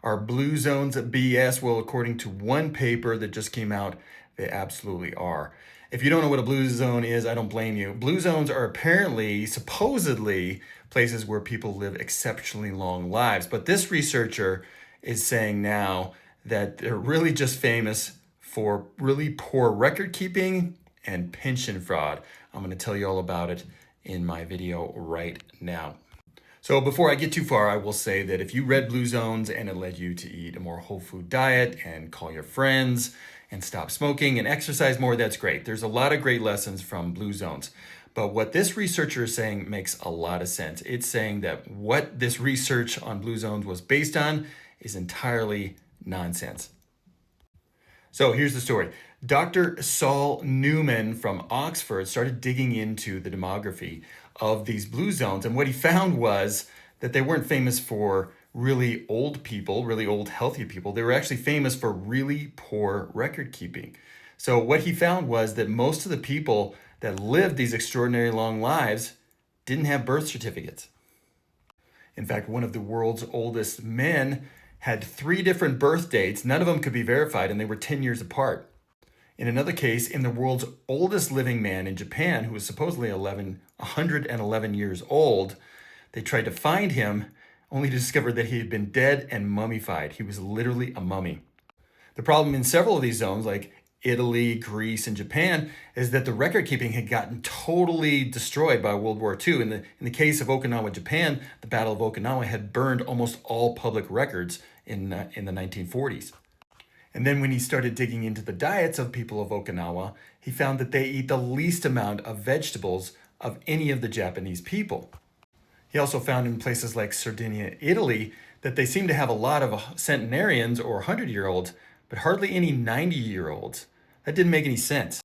Are blue zones BS? Well, according to one paper that just came out, they absolutely are. If you don't know what a blue zone is, I don't blame you. Blue zones are apparently, supposedly, places where people live exceptionally long lives. But this researcher is saying now that they're really just famous for really poor record keeping and pension fraud. I'm going to tell you all about it in my video right now. So before I get too far, I will say that if you read Blue Zones and it led you to eat a more whole food diet and call your friends and stop smoking and exercise more, that's great. There's a lot of great lessons from Blue Zones. But what this researcher is saying makes a lot of sense. It's saying that what this research on Blue Zones was based on is entirely nonsense. So here's the story. Dr. Saul Newman from Oxford started digging into the demography of these blue zones. And what he found was that they weren't famous for really old people, really old, healthy people. They were actually famous for really poor record keeping. So what he found was that most of the people that lived these extraordinary long lives didn't have birth certificates. In fact, one of the world's oldest men had 3 different birth dates. None of them could be verified, and they were 10 years apart. In another case, in the world's oldest living man in Japan, who was supposedly 111 years old, they tried to find him, only to discover that he had been dead and mummified. He was literally a mummy. The problem in several of these zones, like Italy, Greece, and Japan, is that the record keeping had gotten totally destroyed by World War II. In the case of Okinawa, Japan, the Battle of Okinawa had burned almost all public records in the 1940s. And then when he started digging into the diets of people of Okinawa, he found that they eat the least amount of vegetables of any of the Japanese people. He also found in places like Sardinia, Italy, that they seem to have a lot of centenarians or 100-year-olds, but hardly any 90-year-olds. That didn't make any sense.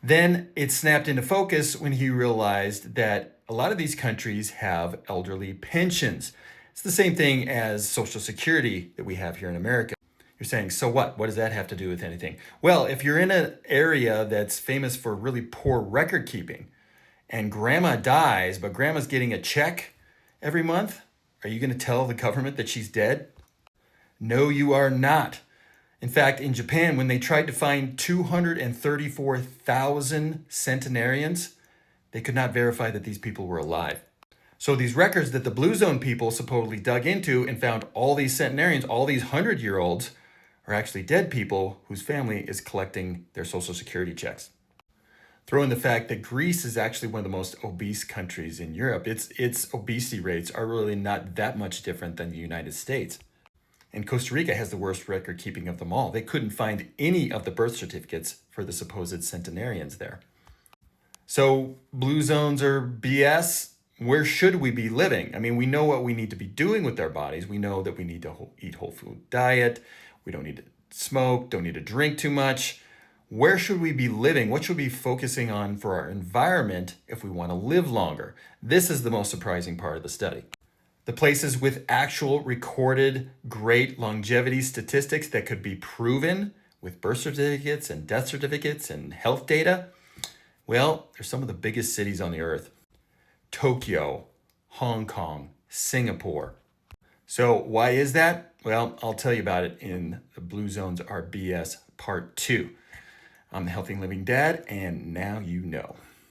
Then it snapped into focus when he realized that a lot of these countries have elderly pensions. It's the same thing as Social Security that we have here in America. You're saying, so what? What does that have to do with anything? Well, if you're in an area that's famous for really poor record keeping and grandma dies, but grandma's getting a check every month, are you going to tell the government that she's dead? No, you are not. In fact, in Japan, when they tried to find 234,000 centenarians, they could not verify that these people were alive. So these records that the Blue Zone people supposedly dug into and found all these centenarians, all these 100-year-olds, are actually dead people whose family is collecting their Social Security checks. Throw in the fact that Greece is actually one of the most obese countries in Europe. Its obesity rates are really not that much different than the United States. And Costa Rica has the worst record keeping of them all. They couldn't find any of the birth certificates for the supposed centenarians there. So blue zones are BS. Where should we be living? I mean, we know what we need to be doing with our bodies. We know that we need to eat whole food diet. We don't need to smoke, don't need to drink too much. Where should we be living? What should we be focusing on for our environment if we want to live longer? This is the most surprising part of the study. The places with actual recorded great longevity statistics that could be proven with birth certificates and death certificates and health data, well, they're some of the biggest cities on the earth. Tokyo, Hong Kong, Singapore. So why is that? Well, I'll tell you about it in the Blue Zones Are BS Part 2. I'm the Healthy and Living Dad, and now you know.